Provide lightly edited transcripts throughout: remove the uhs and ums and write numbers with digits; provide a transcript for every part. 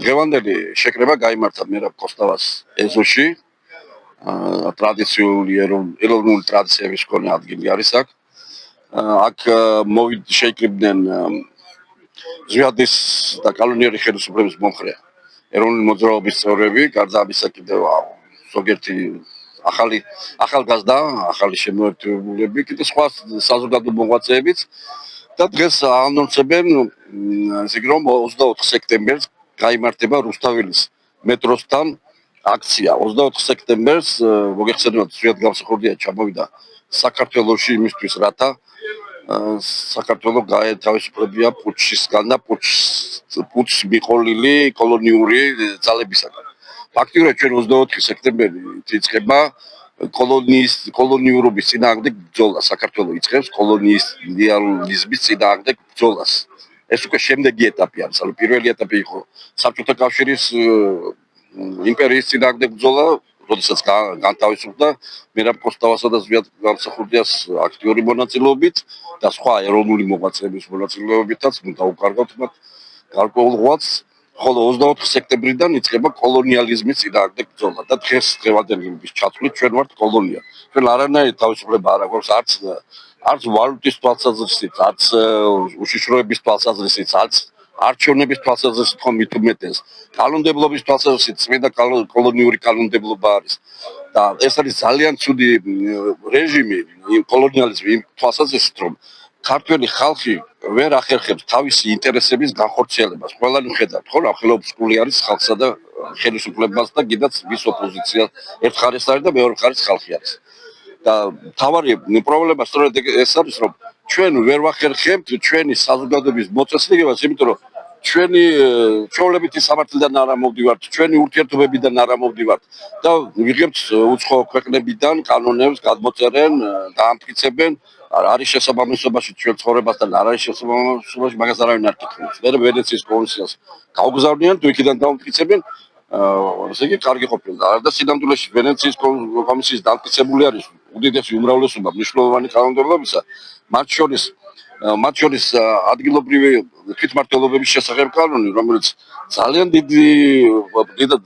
დღევანდელი შეკრება გაიმართა მერაბ კოსტავას ეზოში. ტრადიციული ეროვნული ტრადიციების მქონე ადგილი არის აქ. აქ შეიკრიბნენ ზვიადის და კანონიერი ხელისუფლების მომხრე ეროვნული მოძრაობის წევრები, გარდა ამისა კიდევ ზოგიერთი ახალგაზრდა, ახალი შემოერთებულები, კიდევ სხვა საზოგადო მოღვაწეებიც და დღეს ანონსებენ ისე რომ 24 სექტემბერს გაიმართება რუსთაველის მეტროსთან აქცია. 24 სექტემბერს მოგეხსენებათ ზვიად გამსახურდია ჩამოვიდა საქართველოში იმისთვის, რათა საქართველოს გაეთავისუფლებია პუტჩისგან და პუტჩს მიყოლილი კოლონიური ძალებისაგან. ფაქტიურად ჩვენ 24 სექტემბერი იწყება კოლონიურობის წინააღმდეგ ბრძოლა. საქართველოს იწყებს კოლონიალიზმის წინააღმდეგ ბრძოლას. ეს უკვე შემდეგი ეტაპი არის. ანუ პირველი ეტაპი იყო საბჭოთა კავშირის იმპერიის წინააღმდეგ ბრძოლა, როდესაც განთავისუფლდა მერაბ კოსტავასა და ზვიად გამსახურდიას აქტიური მონაწილეობით და სხვა ეროვნული მოღვაწეების მონაწილეობითაც დაუკარგავთ მათ გარკვეულღაც. ხოლო 24 სექტემბრიდან იწყება კოლონიალიზმის წინააღმდეგ ბრძოლა და დღევანდელი ჩათვლით ჩვენ ვართ კოლონია. ჩვენ არანაირი თავისუფლება არ აქვს არც ვალუტის თვალსაზრისით, არც უშიშროების თვალსაზრისით, არც არჩევნების თვალსაზრისით ხომ მით უმეტეს. კანონმდებლობის თვალსაზრისით წმინდა კოლონიური კანონმდებლობა არის. და ეს არის ძალიან ცუდი რეჟიმი კოლონიალიზმი იმ თვალსაზრისით, რომ ქართველი ხალხი ვერ ახერხებს თავისი ინტერესების განხორციელებას. ყველანი ხედავთ, ხო, რა ხელობსკული არის ხალხსა და ხელისუფლებას და კიდაც ვის ოპოზიცია ერთ ხარეს არის და მეორე ხარეს ხალხი არის. და თავარი პრობლემა სწორედ ეს არის, რომ ჩვენ ვერ ვახერხებთ ჩვენი საზოგადოების მოწესრიგებას, იმიტომ რომ ჩვენი ჩვეულებითი სამართლიდან არ ამოვდივართ, ჩვენი ურთიერთობებიდან არ ამოვდივართ და ვიღებთ უცხო ქვეყნებიდან კანონებს გადმოწერენ, დაამტკიცებენ, არის შესაბამისობაში ჩვენ ცხოვრებასთან, არ არის შესაბამისობაში, მაგას არავინ არ კითხულობს. მე ვენეციის კომისიას გაუგზავნიან, თუ იქიდან დაამტკიცებენ, ესე იგი კარგი ყოფილა. და სინამდვილეში ვენეციის კომისიის დამტკიცებული არის უდიდესი უმრავლესობა მნიშვნელოვანი კანონმდებლობისა, მათ შორის ადგილობრივი თვითმმართველობების შესახებ კანონი, რომელიც ძალიან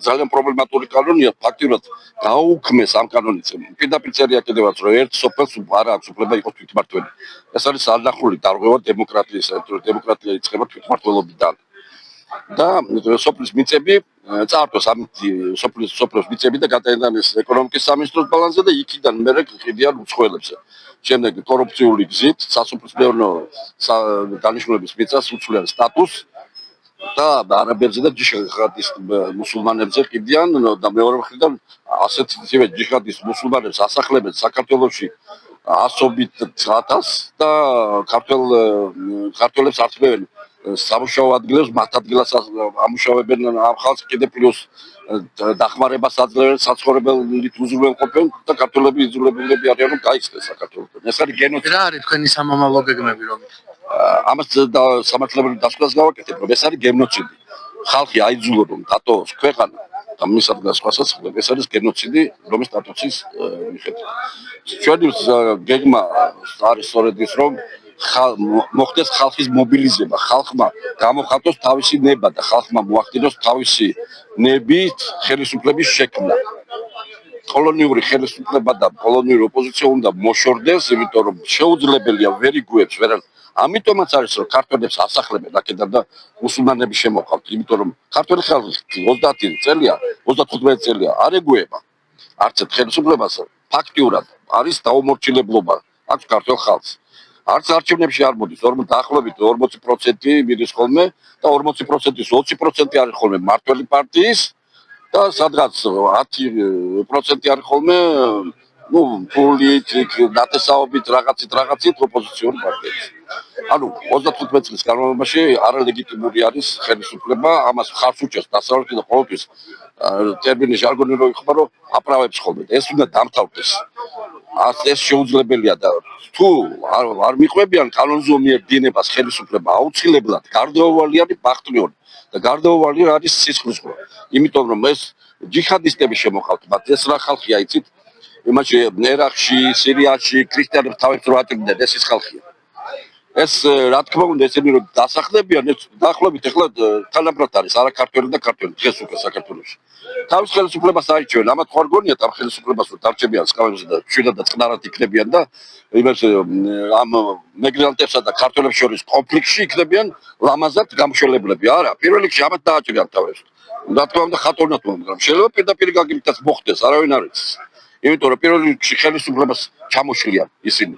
ძალიან პრობლემატური კანონია, ფაქტიურად გააუქმეს ამ კანონით. პირდაპირ წერია კიდევაც, რომ ერთ სოფელს არ აქვს უფლება იყოს თვითმმართველი. ეს არის არნახული დარღვევა დემოკრატიისა, დემოკრატია იწყება თვითმმართველობიდან. და სოფლის მიწები წაართვეს ამით სოფლის მიწები და გადაეტანეს ეკონომიკის სამინისტროს ბალანსზე და იქიდან მერე ყიდიან უცხოელებზე. შემდეგ კორუფციული გზით სასოფლო დანიშნულების მიწას უცვლიან სტატუსს და არაბებზე და ჯიჰადის მუსულმანებზე ყიდიან და მეორე მხრიდან ასეთ ჯიჰადის მუსულმანებს ასახლებენ საქართველოში ასობით 1000 და ქართველებს ართმევენ სამუშაო ადგილებს, მათ ადგილას ამუშავებენ ამ ხალხს, კიდე პლუს დახმარებას აძლევენ, საცხოვრებლით უზრუნველყოფენ და ქართველები იძულებულები არიან რომ გაიქცეს საქართველოსთან. ეს არის გენოციდი. რა არის თქვენი სამომავლო გეგმები რომ? ამას სამართლებრივ დასკვნას გავაკეთებ, რომ ეს არის გენოციდი. ხალხი აიძულო რომ დატოვოს ქვეყანა და მისად სხვა სასახლეები. ეს არის გენოციდი, რომის სტატუსის მიხედვით. ჩვენი გეგმა არის სწორედ ის, რომ მოხდეს ხალხის მობილიზება, ხალხმა გამოხატოს თავისი ნება და ხალხმა მოახდინოს თავისი ნებით ხელისუფლების შექმნა. კოლონიური ხელისუფლება და კოლონიური ოპოზიცია უნდა მოშორდეს, იმიტომ რომ შეუძლებელია ვერ იგუებს ვერან. ამიტომაც არის რომ ქართველებს ასახლებენ აქედან და მუსულმანები შემოყავთ, იმიტომ რომ ქართველი ხალხი 30 წელია, 35 წელია არ ეგუება. არც ერთ ხელისუფლებას ფაქტიურად არის დაუმორჩილებლობა აქვს ქართველ ხალხს. არც არჩევნებში არ მოდის, დაახლოებით 40% მიდის ხოლმე და 40%-ის 20% არის ხოლმე მართველი პარტიის და სადღაც 10% არის ხოლმე ფულით, დაწესაობით, რაღაცით ოპოზიციური პარტიების. ანუ 35 წლის განმავლობაში არალეგიტიმური არის ხელისუფლება, ამას ხარს უჭერს დასავლეთი და ყოველთვის ტერმინი ჟარგონი რო იხმარო, აპრავებს ხოლმე. ეს უნდა დამთავრდეს. ეს შეუძლებელია და თუ არ მიყვებიან კანონზომიერ დინებას ხელისუფლება აუცილებლად გარდაუვალი არის ბახტრიონი და გარდაუვალი არის სისხლისღვრა. იმიტომ რომ ეს ჯიჰადისტები შემოყავთ, მათ ეს რა ხალხია იცით? იმაში ერაყში, სირიაში ქრისტიანებს თავებს რო ატირდნენ, ეს ის ხალხია. ეს რა თქმა უნდა ესენი რომ დასახლებიან ეს დაახლოებით ეხლა თანაბრად არის არა ქართველი და ქართველი დღეს უკვე საქართველოში. თავის ხელისუფლებას აირჩევენ, ამათ ხარ გონია ამ ხელისუფლებას რომ დარჩებიან სკამებზე და შედადაც წყნარად იქნებიან და იმას ამ მიგრანტებსა და ქართველებს შორის კონფლიქტში იქნებიან ლამაზად გამშველებლები. არა, პირველ რიგში ამათ დააჭერიან თავებს. რა თქმა უნდა ხატოვნათო, მაგრამ შეიძლება პირდაპირ გაგიმტას მოხდეს, არავინ არ იცის. იმიტომ რომ პირველ რიგში ხელისუფლებას ჩამოშლიან ისინი.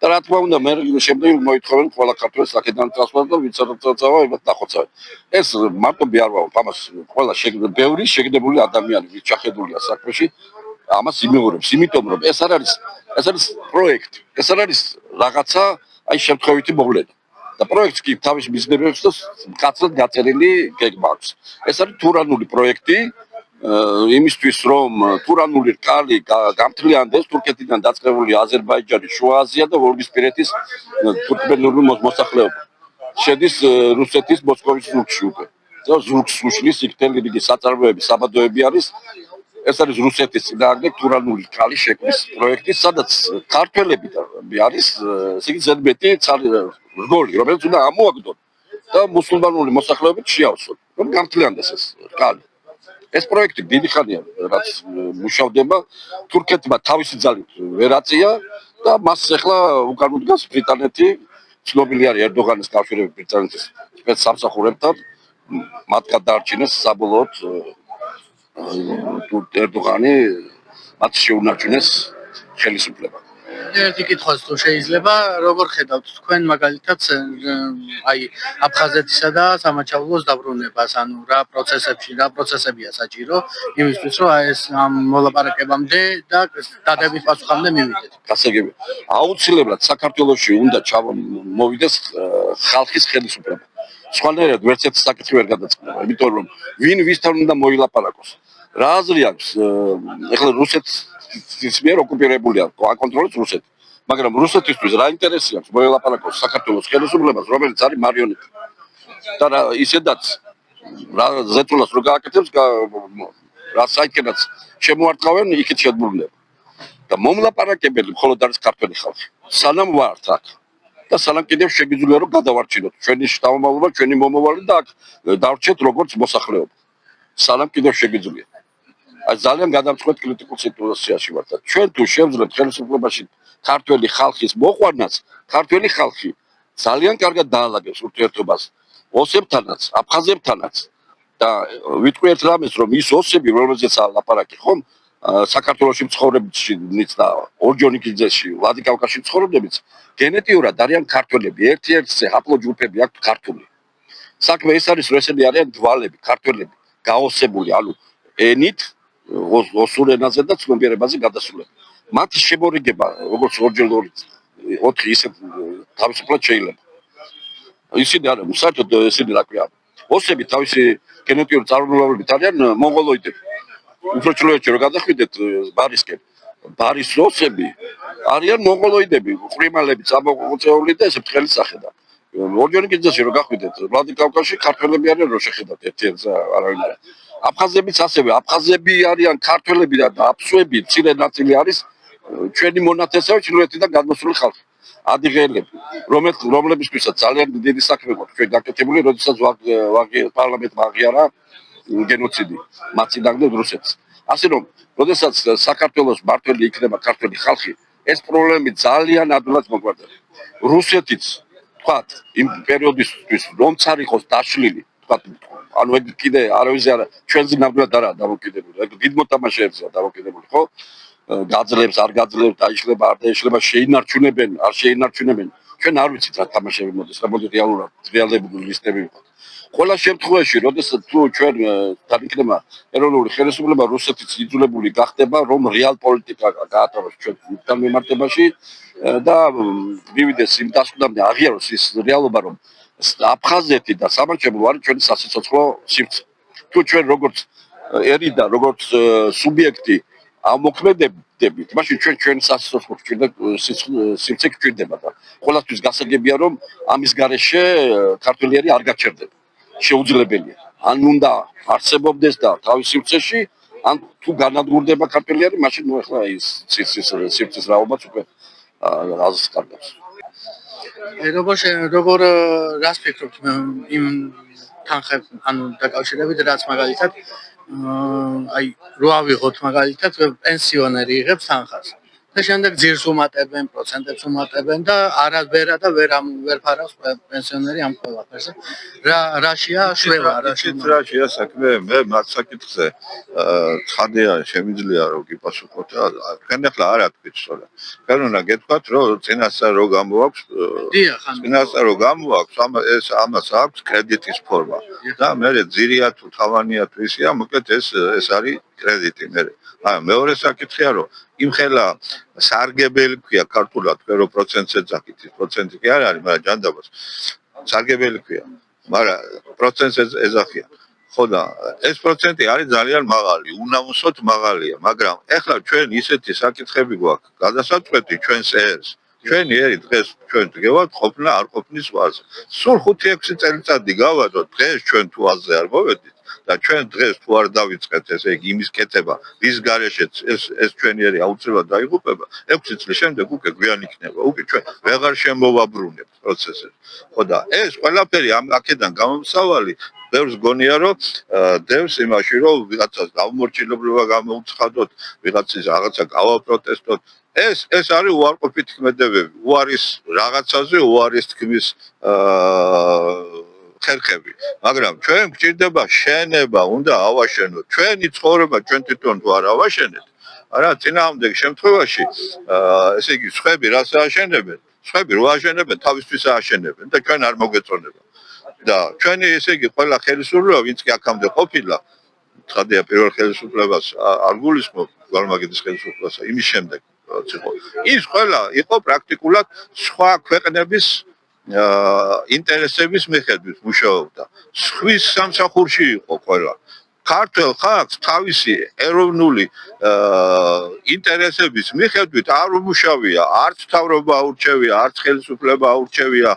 და რა თქმა უნდა მე შემდეგ მოითხოვენ ყველა ქართველს აქედან წასვლა და ვინც არ წავა იმათ დახოცავენ. ეს მარტო არ ვავალ, ამას ყველა ბევრი შეგდებული ადამიანი ვინც ჩახედულია საქმეში ამას იმეორებს, იმიტომ რომ ეს არის პროექტი, ეს არ არის რაღაცა აი შემთხვევითი მოვლენა. და პროექტს კი თავის მიზნებს და მკაცრად გაწერილი გეგმა აქვს. ეს არის თურანული პროექტი იმისთვის რომ თურანული რკალი გამთლიანდეს თურქეთიდან დაწყებული აზერბაიჯანის, შუა აზია და ვოლგისპირეთის თურქმენული მოსახლეობა. შედის რუსეთის მოსკოვის ზურგში უკვე. და ზურგს უშლის იქნელი რიგი საწარმოები, საბადოები არის. ეს არის რუსეთის წინააღმდეგ თურანული რკალის შექმნის პროექტი, სადაც ქართველები არის ისინი ზედმეტი რგოლი, რომელიც უნდა ამოაგდონ და მუსულმანური მოსახლეობით შეავსონ, რომ გამთლიანდეს ეს რკალი. ეს პროექტი დიდი ხანია რაც მუშავდება, თურქეთმა თავისი ძალით ვერ აწია და მას ახლა უკან უდგას ბრიტანეთი, ცნობილი არის ერდოღანის კავშირები ბრიტანეთის სპეცსამსახურებთან, მათ გადაარჩინეს საბოლოოდ ერდოღანი მათ შეუნარჩუნეს ხელისუფლება. ერთი კითხვაც თუ შეიძლება, როგორ ხედავთ თქვენ მაგალითად აი აფხაზეთისა და სამაჩაბლოს დაბრუნებას, ანუ რა პროცესებია საჭირო იმისთვის, რომ ეს ამ მოლაპარაკებამდე და დადების პასუხამდე მივიდეთ. გასაგები. აუცილებლად საქართველოში უნდა მოვიდეს ხალხის ხელისუფლება. სხვანაირად ვერც ერთი საკითხი ვერ გადაწყდება, იმიტომ რომ ვინ ვისთან უნდა მოილაპარაკოს. რა აზრი აქვს ეხლა რუსეთის მიერ ოკუპირებულია, აკონტროლებს რუსეთი. მაგრამ რუსეთისთვის რა ინტერესი აქვს მოელაპარაკოს საქართველოს ხელისუფლებას, რომელიც არის მარიონეტი. და ისედაც რა ზეწოლას რო გააკეთებს, რა საიქენაც შემოარტყავენ, იქით შეძბურდება. და მომლაპარაკებელი მხოლოდ არის ქართველი ხალხი. სანამ ვართ აქ და სანამ კიდევ შეგიძლია რომ გადავარჩინოთ ჩვენი შთამომავლობა, ჩვენი მომავალი და აქ დავრჩეთ როგორც მოსახლეობა. სანამ კიდევ შეგიძლია. აი ძალიან გადამწყვეტ კრიტიკულ სიტუაციაში ვართ. ჩვენ თუ შევძლებთ ხელისუფლებაში ქართველი ხალხის მოყვანას, ქართველი ხალხი ძალიან კარგად დაალაგებს ურთიერთობას ოსებთანაც, აფხაზებთანაც და ვიტყვი ერთ რამეს, რომ ის ოსები, რომელზეც ლაპარაკი ხომ საქართველოში მცხოვრებიც და ორჯონიკიძეში, ვლადიკავკაზში მცხოვრებიც გენეტიურად არიან ქართველები, ერთ-ერთზე ჰაპლოჯგუფები აქვთ ქართული. საქმე ეს არის, რომ ესენი არიან დვალები, ქართველები, გაოსებული, ანუ ენით ოსურ ენაზე და ცნობიერებაზე გადასულები. მათი შემორიგება, როგორც 2x4 ისე თავისუფლად შეიძლება. ისინი არა, საერთოდ ესენი რა ქვია. ოსები თავისი გენეტიური წარმომავლობით არიან მონღოლოიდები. უფრო ჩრდილოეთში რო გადახვიდეთ ბარისკენ, ბარის ოსები არიან მონღოლოიდები, ყრიმალები, წამოყოლწეული და ესე მთელი სახედა. ორჯონიკიძეში რო გახვიდეთ, ვლადიკავკაზში ქართველები არიან, რო შეხედათ ერთ-ერთს არავინ არა. აფხაზებიც ასევე, აფხაზები არიან ქართველები და აფსუები, მცირე ნაწილი არის ჩვენი მონათესავე ჩრდილოეთიდან გადმოსული ხალხი. ადიღეელები, რომლებისთვისაც ძალიან დიდი საქმე გვაქვს ჩვენ გაკეთებული, როდესაც პარლამენტმა აღიარა გენოციდი მათ წინააღმდეგ რუსეთს. ასე რომ, როდესაც საქართველოს მართველი იქნება ქართველი ხალხი, ეს პრობლემები ძალიან ადვილად მოგვარდება. რუსეთიც, თქვათ, იმ პერიოდისთვის რომც არ იყოს დაშლილი, თქვათ, ანუ ეგ კიდე არავის არა, ჩვენზე ნამდვილად არაა დამოკიდებული. ეგ დიდ მოთამაშეებზეა დამოკიდებული, ხო? გაძლებს, არ გაძლებს, დაიშლება, არ დაიშლება, შეინარჩუნებენ, არ შეინარჩუნებენ. ჩვენ არ ვიცით რა თამაშები მოდის, რა მოდი რეალურად, რეალებული ლისტები ვიყოთ. ყველა შემთხვევაში, როდესაც თუ ჩვენ დაიქნება ეროვნული ხელისუფლება, რუსეთიც იძულებული გახდება, რომ რეალ პოლიტიკა გაატაროს ჩვენთან მიმართებაში და მივიდეს იმ დასკვნამდე აღიაროს ის რეალობა, რომ აფხაზეთი და სამაჩაბლო არის ჩვენი სასიცოცხლო სივრცე. თუ ჩვენ როგორც ერი და როგორც სუბიექტი ამოქმედებით, მაშინ ჩვენ სასიცოცხლო სივრცე გვჭირდება და ყველასთვის გასაგებია, რომ ამის გარეშე ქართველი არ გაჩერდება. შეუძლებელია. ან უნდა არსებობდეს და თავის სივრცეში, ან თუ განადგურდება ქართველი, მაშინ ნუ ახლა ის სივრცის რაობაც უკვე აზრს კარგავს. როგორ რას ფიქრობთ იმ თანხებ ანუ დაკავშირებით რაც მაგალითად აი რო ავიღოთ მაგალითად პენსიონერი იღებს თანხას და შემდეგ ძირს უმატებენ, პროცენტებს უმატებენ და არაბერა და ვერ ფარავს პენსიონერი ამ ყველაფერს. რაშია შველა, რაშია საქმე, მე მათ საკითხზე ცხადია შემიძლია რომ გიპასუხოთ და თქვენ ახლა არ აკეთებთ სწორად. თქვენ უნდა გეთქვათ რომ წინასწარ რო გამოაქვს წინასწარ რო გამოაქვს ეს ამას აქვს კრედიტის ფორმა და მე ძირია თუ თავანია თუ ისია მოკლედ ეს არის კრედიტი მე. მეორე საკითხია რომ იმხელა სარგებელი ქვია ქართულად თქვენ რო პროცენტზე წაკითხით პროცენტი კი არ არის მაგრამ ჯანდაბას სარგებელი ქვია მაგრამ პროცენტზე ეძახიან ხო და ეს პროცენტი არის ძალიან მაღალი უნამუსოდ მაღალია მაგრამ ეხლა ჩვენ ისეთი საკითხები გვაქვს გადასაწყვეტი ჩვენს ერს ჩვენი ერი დღეს ჩვენ დგევართ ყოფნა არ ყოფნის ვარზე სულ 5-6 წელიწადი გავადოთ დღეს ჩვენ თუ აზზე არ მოვედით და ჩვენ დღეს თუ არ დავიწყეთ ესე იგი იმის კეთება რის გარეშეც ეს ჩვენი ერი აუცილებლად დაიღუპება 6 წლის შემდეგ უკვე გვიან იქნება უკვე ჩვენ ვეღარ შემოვაბრუნებთ პროცესებს ხო და ეს ყველაფერი ამ აქედან გამომსავალი ბევრს გონია რომ დევს იმაში რომ ვიღაცას გამომორჩილებლობა გამოუცხადოთ ვიღაცის რაღაცა გავაპროტესტოთ ეს არის უარყოფითი ქმედებები უარის რაღაცაზე უარის თქმის ხერხები მაგრამ ჩვენ გვჭირდება შენება უნდა ავაშენოთ ჩვენი ცხოვრება ჩვენ თვითონ თუ არ ავაშენეთ არა წინააღმდეგ შემთხვევაში ესე იგი სხვები რას ააშენებენ სხვები რო ააშენებენ თავისთვის ააშენებენ და ჩვენ არ მოგეწონება და ჩვენი ესე იგი ყველა ხელისუფლება ვინც კი აქამდე ყოფილა ცხადია პირველ ხელისუფლებას არ გულისხმობ გალმაგეთის ხელისუფლებას იმის შემდეგ იყო ის ყველა იყო პრაქტიკულად სხვა ქვეყნების ინტერესების მიხედვით მუშაობდა. სხვის სამსახურში იყო ყველა. ქართულ ხალხს თავისი ეროვნული ინტერესების მიხედვით არ უმუშავია, არც მთავრობა აურჩევია, არც ხელისუფლება აურჩევია,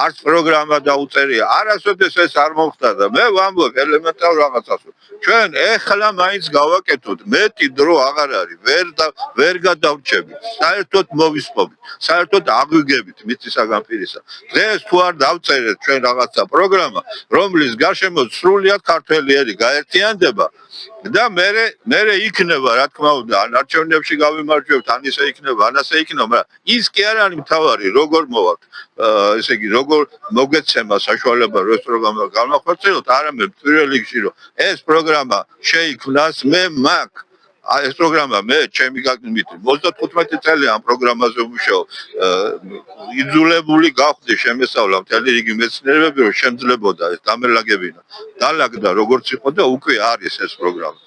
არც პროგრამა დაუწერია. არასოდეს ეს არ მოხდა. მე ვამბობ ელემენტარულ რაღაცას. ჩვენ ეხლა მაინც გავაკეთოთ, მეტი დრო აღარ არის, ვერ გადავრჩებით. საერთოდ მოვისწრებით, საერთოდ აღვიგებით მიწისაგან პირისა. დღეს თუ არ დავწერეთ ჩვენ რაღაცა პროგრამა, რომლის გარშემო სრულიად ქართველი ერი გაერთიანდება და მე იქნება რა თქმა უნდა ან არჩევნებში გავიმარჯვებთ ან ისე იქნება ან ასე იქნება მაგრამ ის კი არ არის მთავარი როგორ მოვალთ ესე იგი როგორ მოგეცემა საშუალება რომ ეს პროგრამა გავახორციელოთ არამედ პირველ რიგში რომ ეს პროგრამა შეიქმნას მე მაგ ეს პროგრამა მე ჩემი გაგმით 35 წელი ამ პროგრამაზე ვმუშაობ იძულებული გავხდი შემესწავლა მთელი რიგი მეცნიერებები რომ შემძლებოდა ეს დამელაგებინა დალაგდა როგორც იყო და უკვე არის ეს პროგრამა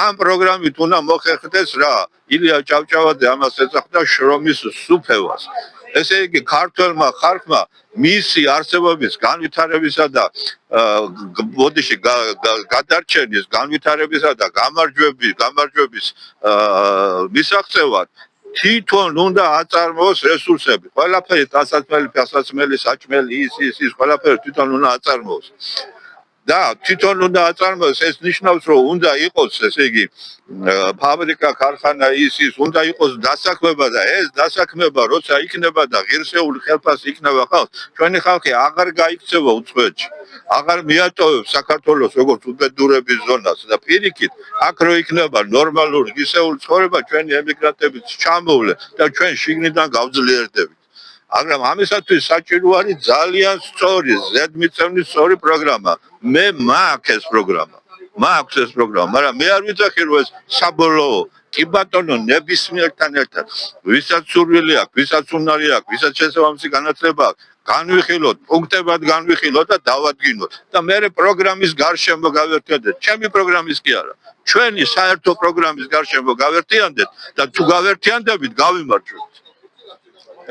ამ პროგრამით უნდა მოხერხდეს რა ილია ჭავჭავაძე ამას ეძახდა შრომის სუფევას ესე იგი ქართველმა ხალხმა მისი არსებობის განვითარებისა და ბოდიში გადარჩენის განვითარებისა და გამარჯვების მისაღწევად თვითონ უნდა აწარმოოს რესურსები ყველაფერი დასაცმელი ფასაცმელი საჭმელი ის ყველაფერი თვითონ უნდა აწარმოოს და თვითონ უნდა აწარმოოს ეს ნიშნავს რომ უნდა იყოს ესე იგი ფაბრიკა ქარხანა ის უნდა იყოს დასაქმება და ეს დასაქმება როცა იქნება და ღირსეული ხელფასი იქნება ხალხს ჩვენი ხალხი აღარ გაიქცევა უცხოეთში აღარ მიატოვებს საქართველოს როგორც უბედურების ზონას და პირიქით აქ რო იქნება ნორმალური ღირსეული ცხოვრება ჩვენი ემიგრანტებიც ჩამოვლენ და ჩვენ შიგნიდან გავძლიერდებით მაგრამ ამისათვის საჭირო არის ძალიან სწორი ზედმიწევნის სწორი პროგრამა მე მაქვს ეს პროგრამა მაგრამ მე არ ვიცახი რომ ეს საბოლოო კი ბატონო ნებისმიერთან ერთად ვისაც სურვილი აქვს ვისაც უნარი აქვს ვისაც შესაბამისი განათლება აქვს განვიხილოთ პუნქტებად განვიხილოთ და დავადგინოთ და მე პროგრამის გარშემო გავერთიანდეთ ჩემი პროგრამის კი არა ჩვენი საერთო პროგრამის გარშემო გავერთიანდეთ და თუ გავერთიანდებით გავიმარჯვებთ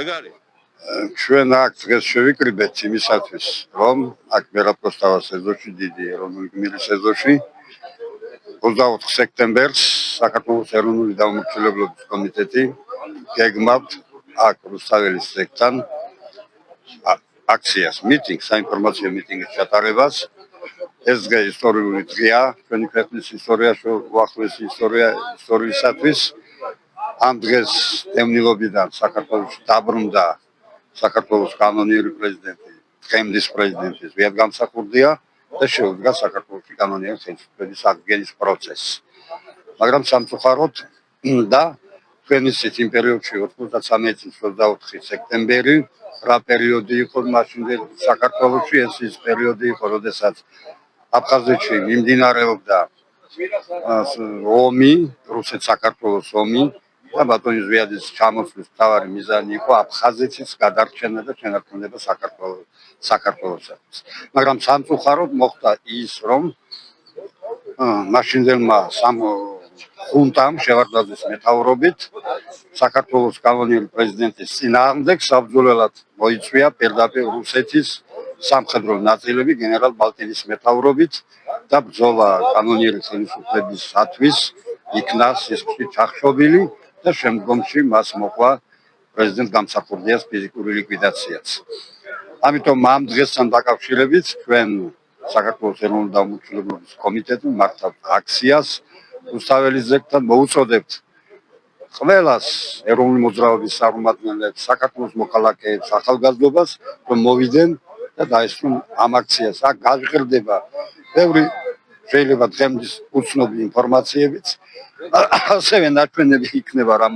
ეგ არის ჩვენ აქ დღეს შევიკრიბეთ იმისათვის, რომ აქ მერაპროსტავას ეზოში დიდი ეროვნული გმირის ეზოში 24 სექტემბერს საქართველოს ეროვნული დამოუკიდებლობის კომიტეტი გეგმავთ აქ რუსთაველის სექტან აქციას, მიტინგს, საინფორმაციო მიტინგის ჩატარებას. ეს დღე ისტორიული დღეა ჩვენი ქვეყნის ისტორიაში, უახლოესი ისტორიისათვის. ამ დღეს დევნილობიდან საქართველოს დაბრუნდა საქართველოს კანონიერი პრეზიდენტი, დღემდის პრეზიდენტი ზვიად გამსახურდია და შეუდგა საქართველოს კანონიერი ხელისუფლების აღდგენის პროცესს. მაგრამ სამწუხაროდ და თქვენ იცით იმ პერიოდში 93 წლის 24 სექტემბერი რა პერიოდი იყო მაშინდელ საქართველოში, ეს ის პერიოდი იყო, როდესაც აფხაზეთში მიმდინარეობდა ომი, რუსეთ-საქართველოს ომი და ბატონი ზვიადის ჩამოსვლის მთავარი მიზანი იყო აფხაზეთის გადარჩენა და შენარჩუნება საქართველოსთვის. მაგრამ სამწუხაროდ მოხდა ის, რომ მაშინდელმა ხუნტამ შევარდნაძის მეთაურობით საქართველოს კანონიერი პრეზიდენტის წინააღმდეგ საბრძოლველად მოიწვია პირდაპირ რუსეთის სამხედრო ნაწილები გენერალ ბალტინის მეთაურობით და ბრძოლა კანონიერი ხელისუფლებისათვის იქნა სისხლში ჩახშობილი და შემდგომში მას მოყვა პრეზიდენტ გამსახურდიას ფიზიკური ლიკვიდაციაც. ამიტომ ამ დღესთან დაკავშირებით ჩვენ საქართველოს ეროვნული დამოუკიდებლობის კომიტეტი მართავთ აქციას რუსთაველის ძეგლთან მოუწოდებთ ყველას ეროვნული მოძრაობის წარმომადგენლებს, საქართველოს მოქალაქეებს, ახალგაზრდობას, რომ მოვიდნენ და დაესწრონ ამ აქციას. აქ გაჟღერდება ბევრი შეიძლება დღემდის უცნობი ინფორმაციებიც, ასევე ნაჩვენები იქნება რამ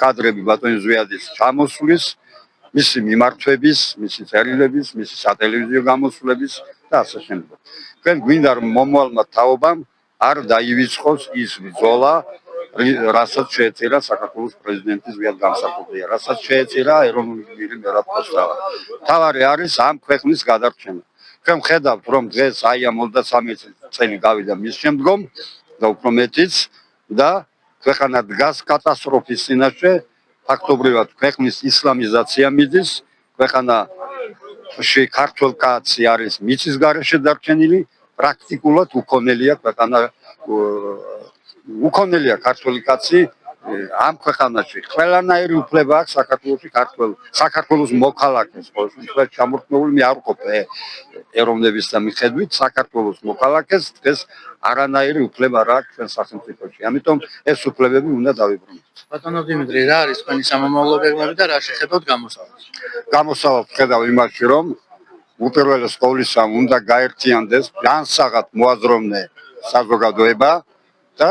კადრები ბატონი ზვიადის ჩამოსვლის, მისი მიმართვების, მისი წერილების, მისი სატელევიზიო გამოსვლების და ასე შემდეგ. თქვენ გვინდა რომ მომავალმა თაობამ არ დაივიწყოს ის ბრძოლა, რასაც შეეწირა საქართველოს პრეზიდენტი ზვიად გამსახურდია, რასაც შეეწირა ეროვნული გმირი მერაბ ხოსტავა. თავარი არის ამ ქვეყნის გადარჩენა. ჩვენ ხედავთ რომ დღეს აი ამ 33 წელი გავიდა მის შემდგომ და უფრო მეტიც და ქვეყანა დგას კატასტროფის წინაშე, ფაქტობრივად ქვეყნის ისლამიზაცია მიდის, ქვეყანაში ქართველ კაცი არის მიწის გარეშე დარჩენილი, პრაქტიკულად უკონელია ქვეყანა უკონელია ქართველი კაცი ამ ქვეყანაში. ყველანაირი უფლება აქვს საქართველოს მოქალაქეს, ყოველ შემთხვევაში ჩამორთმეული მე არ ვყოფ ეროვნების და მიხედვით საქართველოს მოქალაქეს დღეს არანაირი უფლება არ აქვს ჩვენ სახელმწიფოში. ამიტომ ეს უფლებები უნდა დავიბრუნოთ. ბატონო დიმიტრი, რა არის თქვენი სამომავლო გეგმები და რა შეხედოთ გამოსავალს? გამოსავალს ხედავ იმაში, რომ უპირველეს ყოვლისა უნდა გაერთიანდეს განსაღად მოაზროვნე საზოგადოება და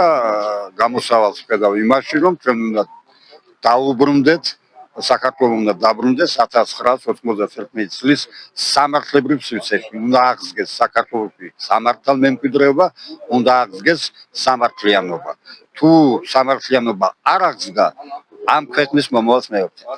გამოსავალს ხედავ იმაში, რომ ჩვენ უნდა დაუბრუნდეთ საქართველოს უნდა დაბრუნდეს 1991 წლის სამართლებრივ სივრცეში. უნდა აღსგეს საქართველოში სამართალმემკვიდრეობა, უნდა აღსგეს სამართლიანობა. თუ სამართლიანობა არ აღსგა, ამ ქვეყნის მომავალს მეორჩეთ.